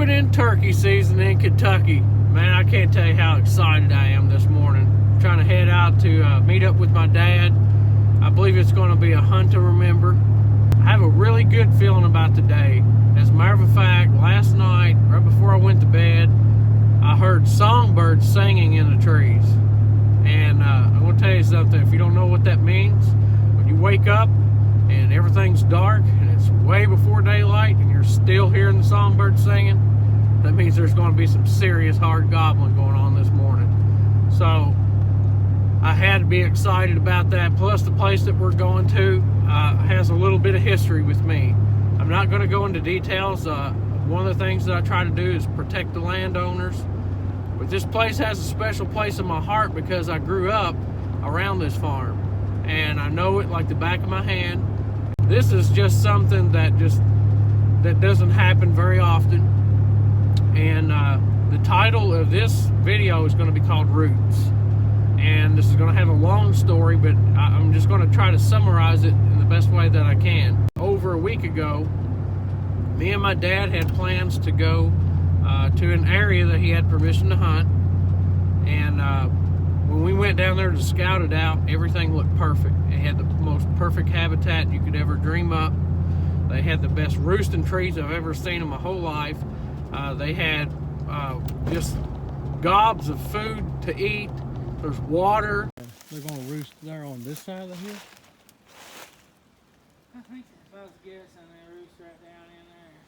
opening turkey season in Kentucky. Man, I can't tell you how excited I am this morning. I'm trying to head out to meet up with my dad. I believe it's going to be a hunt to remember. I have a really good feeling about the day. As a matter of fact, last night, right before I went to bed, I heard songbirds singing in the trees. And I'm going to tell you something. If you don't know what that means, when you wake up and everything's dark and it's way before daylight and you're still hearing the songbirds singing, that means there's going to be some serious hard gobbling going on this morning. So I had to be excited about that. Plus, the place that we're going to has a little bit of history with me. I'm not going to go into details. One of the things that I try to do is protect the landowners. But this place has a special place in my heart because I grew up around this farm. And I know it like the back of my hand. This is just something that doesn't happen very often. And the title of this video is going to be called Roots. And this is going to have a long story, but I'm just going to try to summarize it in the best way that I can. Over a week ago, me and my dad had plans to go to an area that he had permission to hunt. And when we went down there to scout it out, everything looked perfect. It had the most perfect habitat you could ever dream up. They had the best roosting trees I've ever seen in my whole life. They had just gobs of food to eat. There's water. They're going to roost there on this side of the hill? I think if I was guessing, they roost right down in there.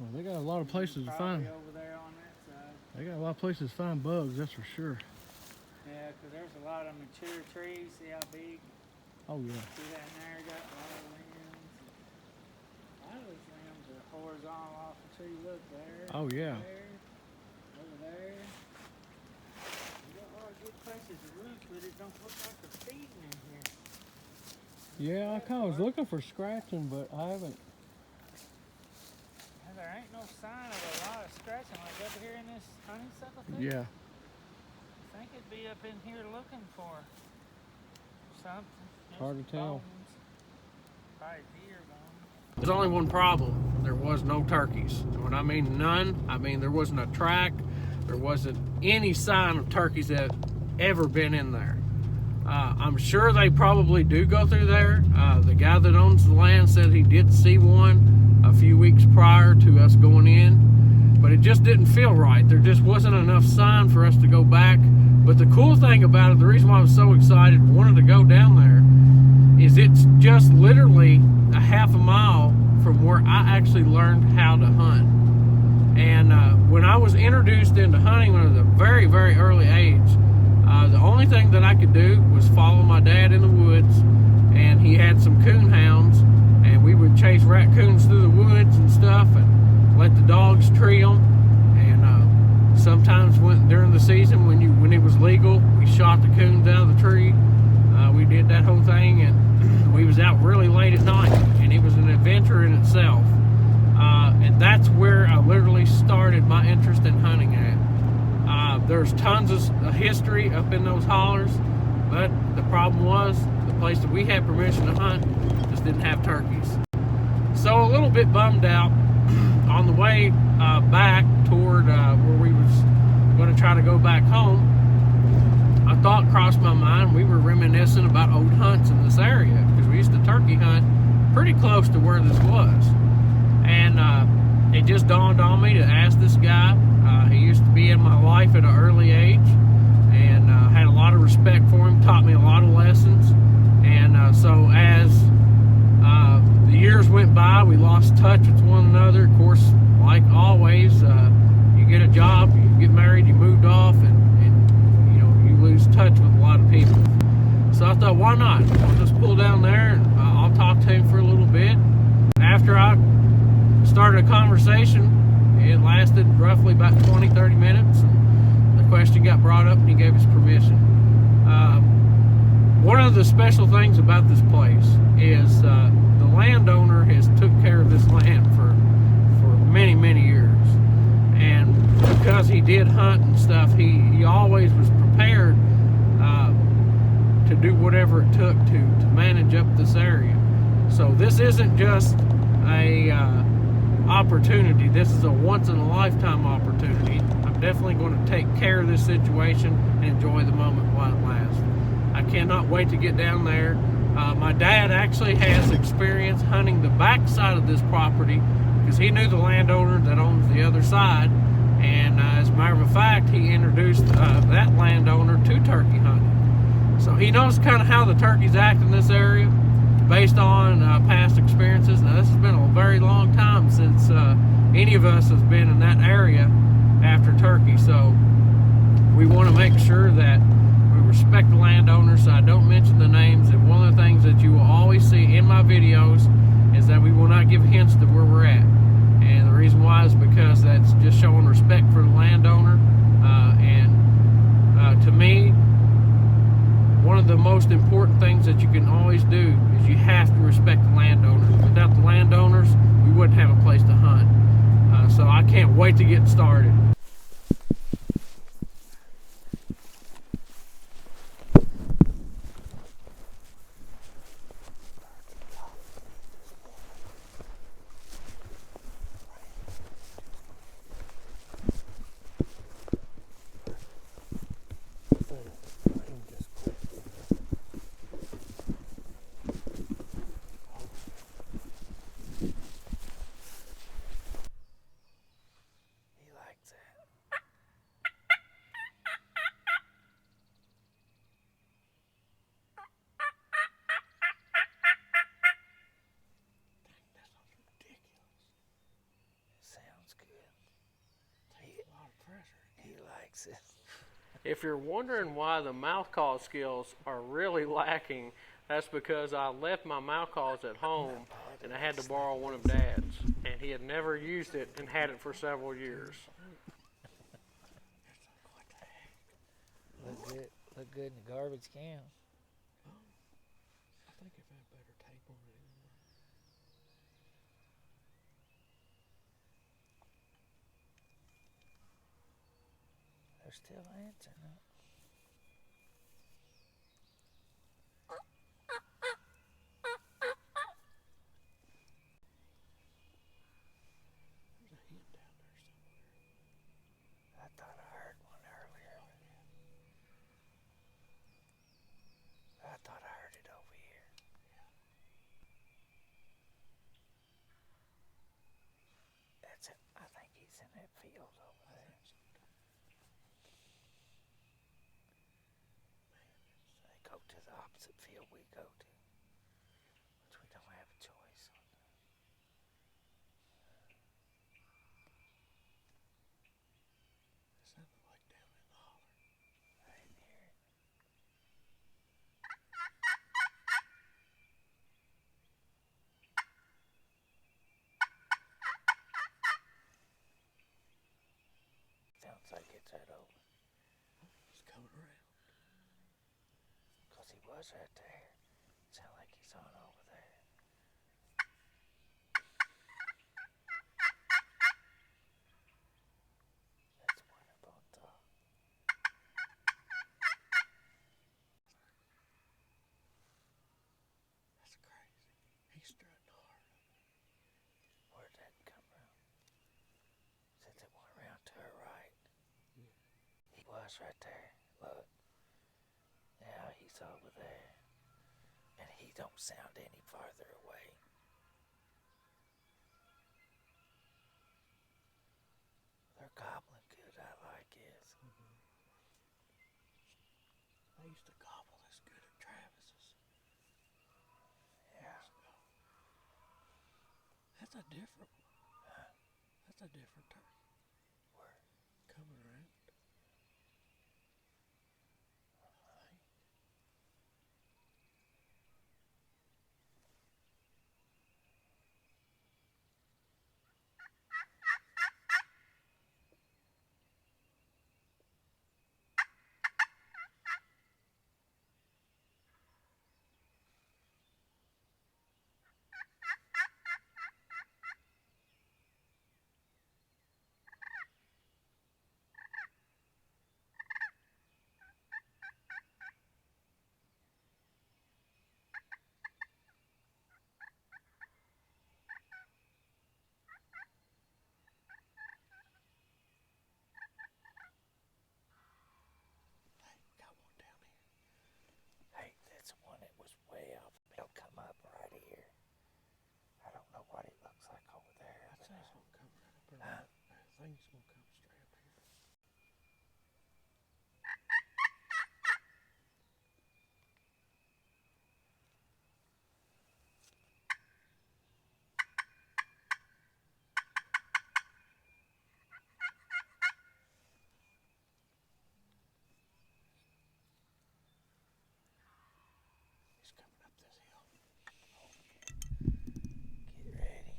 Well, they got a lot of places to find. Over there on that side. They got a lot of places to find bugs, that's for sure. Yeah, because there's a lot of mature trees. See how big? Oh, yeah. See that in there? Got a lot of limbs. A lot of those limbs are horizontal off the tree. Look there. Oh, yeah. There, over there. You got a lot of good places to roost, but it don't look like they're feeding in here. Yeah, I kind of was looking for scratching, but I haven't. And there ain't no sign of a lot of scratching like over here in this honeysuckle thing. Yeah. I think it'd be up in here looking for something. Hard to tell. Bones. Probably deer bones. There's only one problem. There was no turkeys. When I mean none, I mean there wasn't a track. There wasn't any sign of turkeys that ever been in there. I'm sure they probably do go through there. The guy that owns the land said he did see one a few weeks prior to us going in, but it just didn't feel right. There just wasn't enough sign for us to go back. But the cool thing about it, the reason why I was so excited, wanted to go down there, is it's just literally a half a mile from where I actually learned how to hunt. And when I was introduced into hunting at a very, very early age, the only thing that I could do was follow my dad in the woods, and he had some coon hounds, and we would chase raccoons through the woods and stuff and let the dogs tree them. And sometimes during the season when it was legal, we shot the coons out of the tree. We did that whole thing, and we was out really late at night, and it was an adventure in itself. And that's where I literally started my interest in hunting at. There's tons of history up in those hollers, but the problem was the place that we had permission to hunt just didn't have turkeys. So a little bit bummed out. On the way back toward where we was going to try to go back home, a thought crossed my mind. We were reminiscing about old hunts in this area because we used to turkey hunt pretty close to where this was. And it just dawned on me to ask this guy. He used to be in my life at an early age, and had a lot of respect for him, taught me a lot of lessons. And so as the years went by, we lost touch with one another. Of course, like always, you get a job, you get married, you moved off, and you know, you lose touch with a lot of people. So I thought, why not? I'll just pull down there and I'll talk to him for a little bit. After I started a conversation, it lasted roughly about 20-30 minutes. And the question got brought up and he gave us permission. One of the special things about this place is the landowner has took care of this land for many, many years. And because he did hunt and stuff, he always was prepared to do whatever it took to manage up this area. So this isn't just a opportunity. This is a once in a lifetime opportunity. I'm definitely going to take care of this situation and enjoy the moment while it lasts. I cannot wait to get down there. My dad actually has experience hunting the back side of this property because he knew the landowner that owns the other side, and as a matter of fact, he introduced that landowner to turkey hunting. So he knows kind of how the turkeys act in this area based on past experiences. Now, this has been a very long time since any of us has been in that area after turkey, so we want to make sure that we respect the landowners. So I don't mention the names, and one of the things that you will always see in my videos is that we will not give hints to where we're at, and the reason why is because that's just showing respect for the landowner. To me, one of the most important things that you can always do is you have to respect the landowners. Without the landowners, we wouldn't have a place to hunt. So I can't wait to get started. If you're wondering why the mouth call skills are really lacking, that's because I left my mouth calls at home and I had to borrow one of Dad's, and he had never used it and had it for several years. Look good in the garbage can. I think if I had better tape on it. They're still answering it. There's a hen down there somewhere. I thought I heard one earlier. I thought I heard it over here. That's it. I think he's in that field over there. They go to the opposite field we go to, which we don't have a choice. It sounded like down in the holler. I didn't hear it. Sounds like it's right over. It's coming around. Because he was right there. Sound like he's on over there. That's one up on top. That's crazy. He's strutting hard. Where'd that come from? Since it went around to her right. Yeah. He was right there. Look. Now he's over there. And he don't sound any farther away. They're gobbling good, I like it. They used to gobble this good at Travis's. Yeah. That's a different one. That's a different turkey. Where? Coming around. think he's gonna come straight up here. He's coming up this hill. Get ready.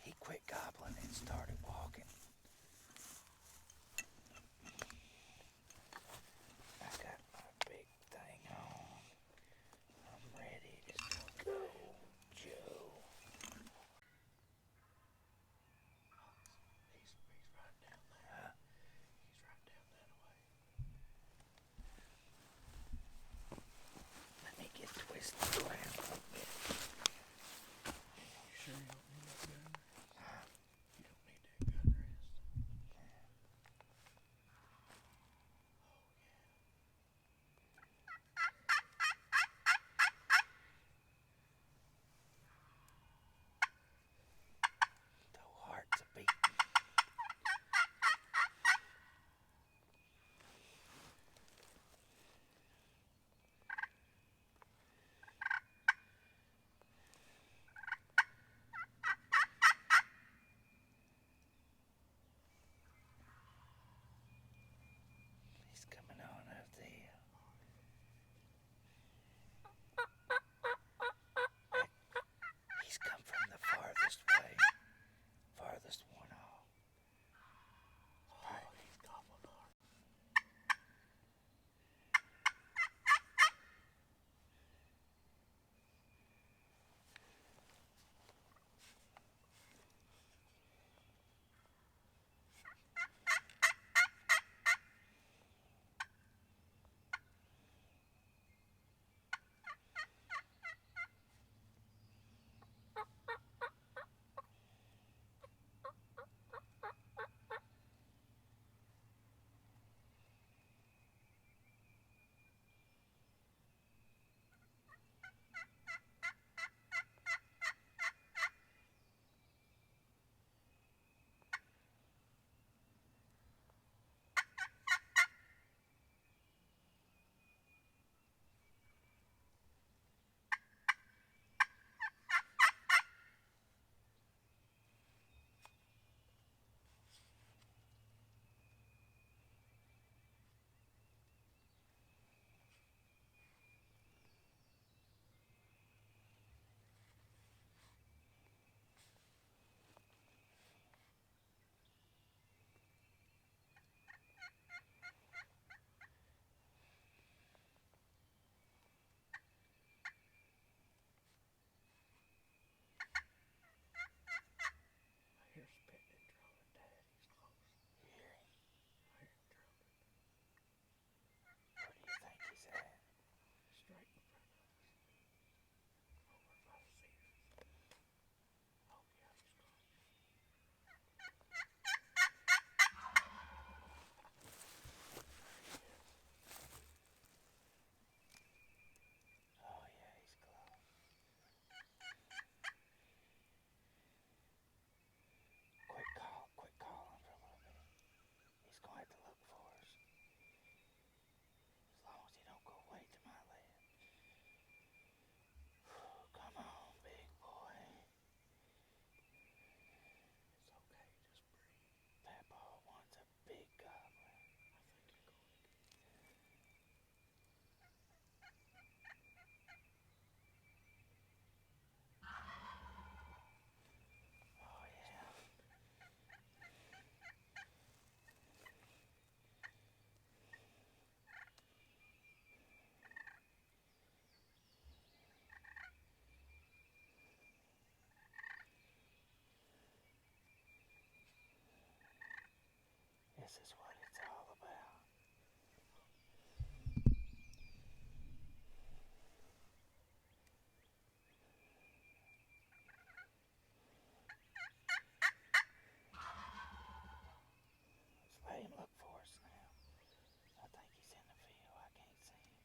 He quit gobbling and started walking. I got my big thing on. I'm ready to go, Joe. He's right down there. Huh? He's right down that way. Let me get twisted around a little bit. You sure you don't need that gun? Huh? You don't need that gun rest. The heart's a beating. He's coming on up there. He's come from the farthest way. Farthest one off. Oh, he's gobbling hard. I hear spitting and drumming, Dad. He's close. Here. I hear him drumming. Where do you think he's at? Straight in front of us. Over by the cedars. Oh, yeah, he's close. Oh yeah, he's close. Quit calling for a little bit. He's gonna have to look for us. As long as he don't go way to my left. Come on, big boy. It's okay, just breathe. Papa wants a big gobbler. I think you're going to get Oh yeah. This is what it's all about. Let's let him look for us now. I think he's in the field. I can't see him.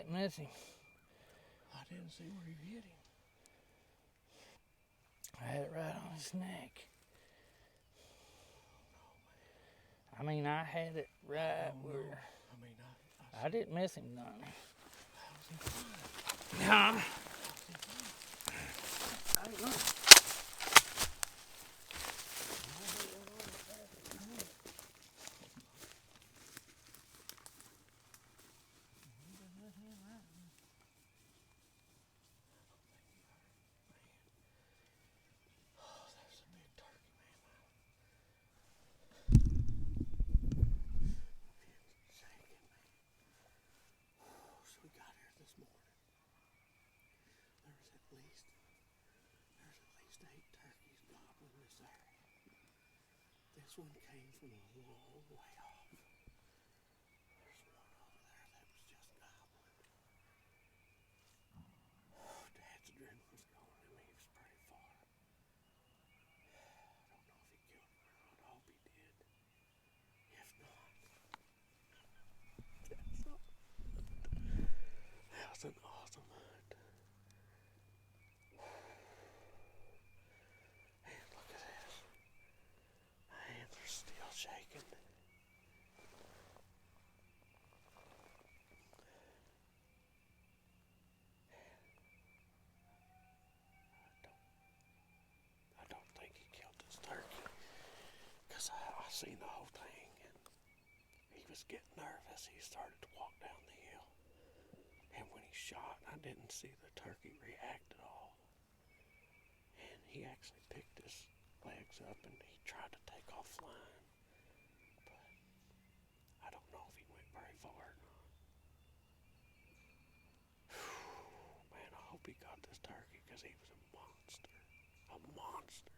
didn't miss him. I didn't see where you hit him. I had it right on his neck. I mean, I had it right where. I mean, I didn't miss him none. how's he flying? Huh? I don't know. This one came from a long way off. There's one over there that was just gobbling. Dad's adrenaline's going. I mean, he was pretty far. I don't know if he killed him or not. I hope he did. If not, that's an awesome hunt. And look at this. My hands are still shaking. I don't think he killed this turkey, because I seen the whole thing, and he was getting nervous. He started to walk down the hill, and when he shot, I didn't see the turkey react at all, and he actually picked his legs up and he tried to take off flying, but I don't know if he went very far or not. Man, I hope he got this turkey, because he was a monster. A monster.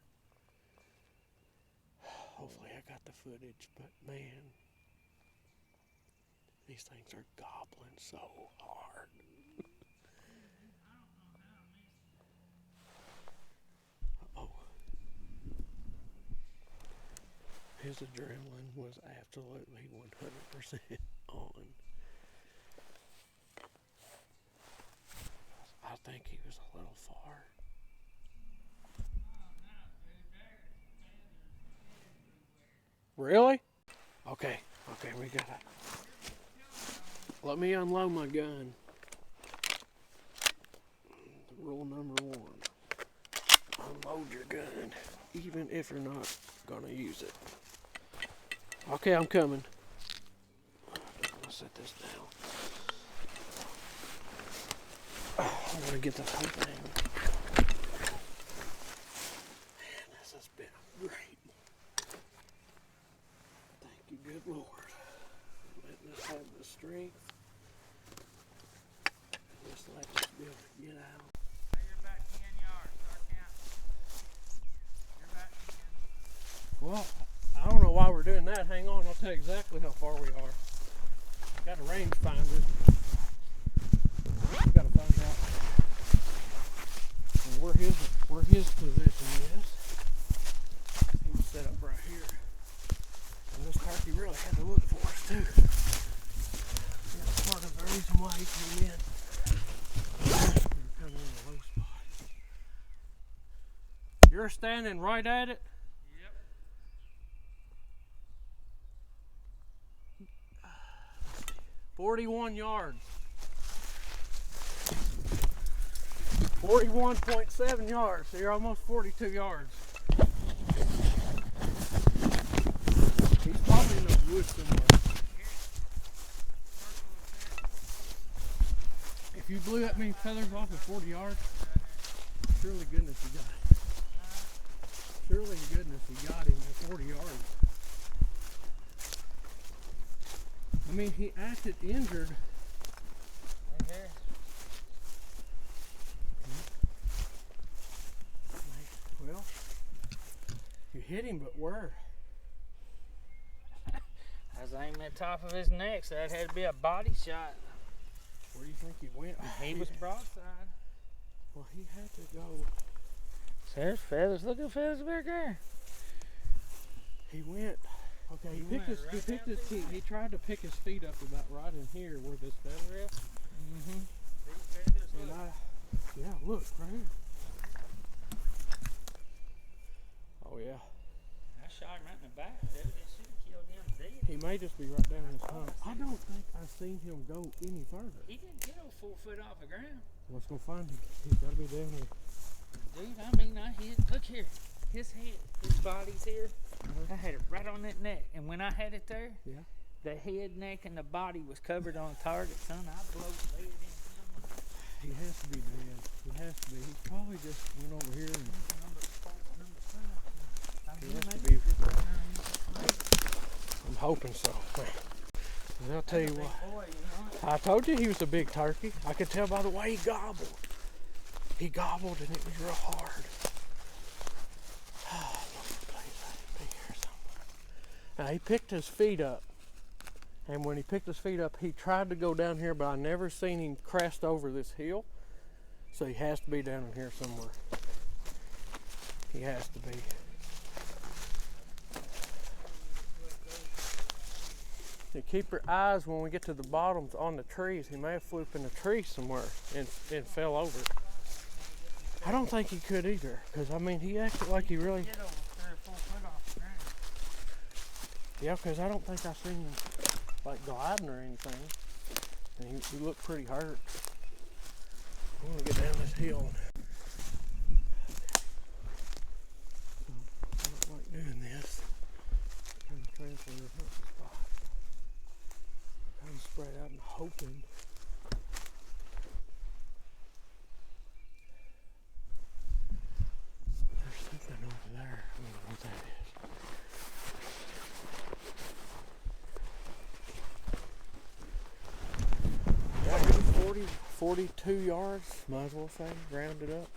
Hopefully I got the footage, but man, these things are gobbling so hard. Uh-oh. His adrenaline was absolutely 100% on. I think he was a little far. Really? Okay, we got it. Let me unload my gun. Rule number 1. Unload your gun, even if you're not gonna use it. Okay, I'm coming. I'll set this down. I'm gonna get this whole thing. Man, this has been great. Thank you, good Lord. Letting us have the strength. Just let us be able to get out. You're back 10 yards. Start counting. You're back 10. Well, I don't know why we're doing that. Hang on, I'll tell you exactly how far we are. I got a rangefinder. We gotta find out where his position is. He was set up right here. And this turkey really had to look for us too. That's part of the reason why he came in. We were kind of in a low spot. You're standing right at it? 41 yards. 41.7 yards, so you're almost 42 yards. He's probably in the woods somewhere. If you blew that many feathers off at 40 yards, surely goodness you got it. Surely to goodness he got him at 40 yards. I mean, he acted injured. Right here. Well, you hit him, but where? I was aiming at the top of his neck, so that had to be a body shot. Where do you think he went? He was broadside. Well, he had to go. So there's feathers. Look at feathers back there. He went. Okay, he went picked his right feet. down He tried to pick his feet up about right in here where this feather is. Mm-hmm. And yeah, look right here. Oh yeah. I shot him right in the back, dude. It should have killed him dead. He may just be right down this hump. I don't think I've seen him go any further. He didn't get over 4 foot off the ground. Let's go find him. He's got to be down here. Dude, I mean, I hit. Look here. His head, his body's here. I had it right on that neck. And when I had it there, Yeah. the head, neck, and the body was covered on the target, son. I blowed the lead in. He has to be dead. He has to be. He probably just went over here and Number 5. he has to be. I'm hoping so. And I'll tell you what. Boy, you know? I told you he was a big turkey. I could tell by the way he gobbled. He gobbled and it was real hard. Oh, Lord, please let him be here somewhere. Now he picked his feet up. And when he picked his feet up, he tried to go down here, but I never seen him crest over this hill. So he has to be down in here somewhere. He has to be. You keep your eyes when we get to the bottoms on the trees. He may have flew up in a tree somewhere and fell over. I don't think he could either, because I mean he acted like he really. Get over 3 or 4 foot off the ground. Yeah, because I don't think I seen him like gliding or anything. And he looked pretty hurt. I'm gonna get down this hill. I don't like doing this. Kind of transfer the hunting spot. Kind of spread out and hoping. There's something over there. I don't know what that is. 42 yards, might as well say, rounded up.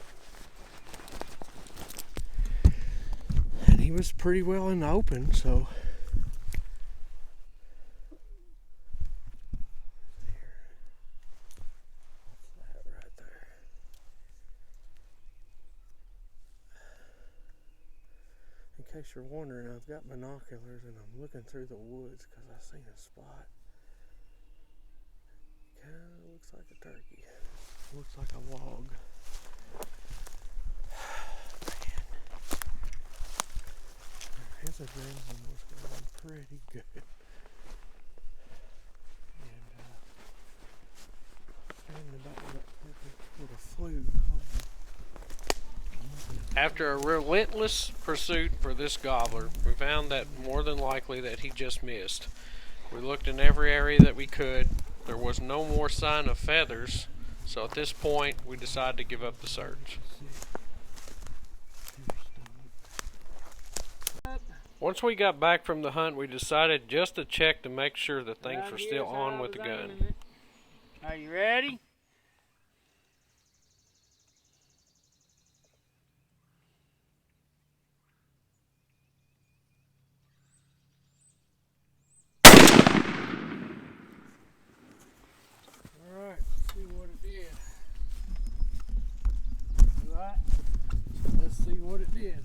And he was pretty well in the open, so. What's that right there? In case you're wondering, I've got binoculars and I'm looking through the woods because I seen a spot. Kinda looks like a turkey. Looks like a log. Man. His adrenaline was going pretty good. And standing about that turkey would have flew. After a relentless pursuit for this gobbler, we found that more than likely that he just missed. We looked in every area that we could. There was no more sign of feathers, so at this point we decided to give up the search. Once we got back from the hunt, we decided just to check to make sure that things were still on with the gun. Are you ready? Alright, let's see what it did. Right. Let's see what it did.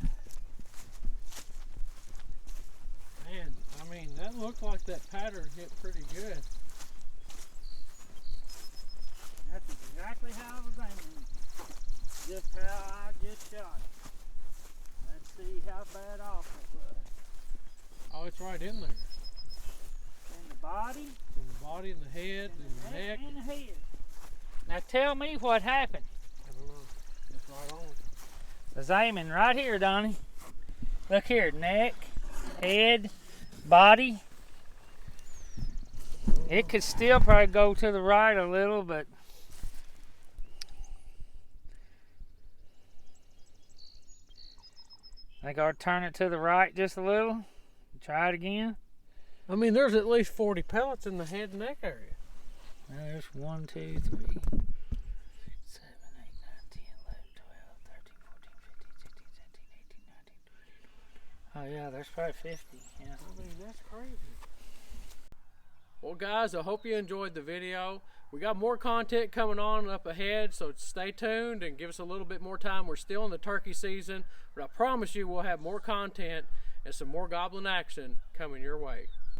Man, I mean, that looked like that pattern hit pretty good. That's exactly how I was aiming. Just how I just shot it. Let's see how bad off it was. Oh, it's right in there. In the body, In the body, and the head, and the neck. and the head. Now tell me what happened. I don't know. It's right on. I was aiming right here, Donnie. Look here, neck, head, body. It could still probably go to the right a little, but I think I'll turn it to the right just a little. Try it again. I mean, there's at least 40 pellets in the head and neck area. Now there's 1, 2, 3, 6, 7, 8, 9, 10, 11, 12, 13, 14, 15, 16, 17, 18, 19, 20. Oh yeah, there's probably 50. Yeah. I mean, that's crazy. Well, guys, I hope you enjoyed the video. We got more content coming on up ahead, so stay tuned and give us a little bit more time. We're still in the turkey season, but I promise you we'll have more content and some more gobbling action coming your way.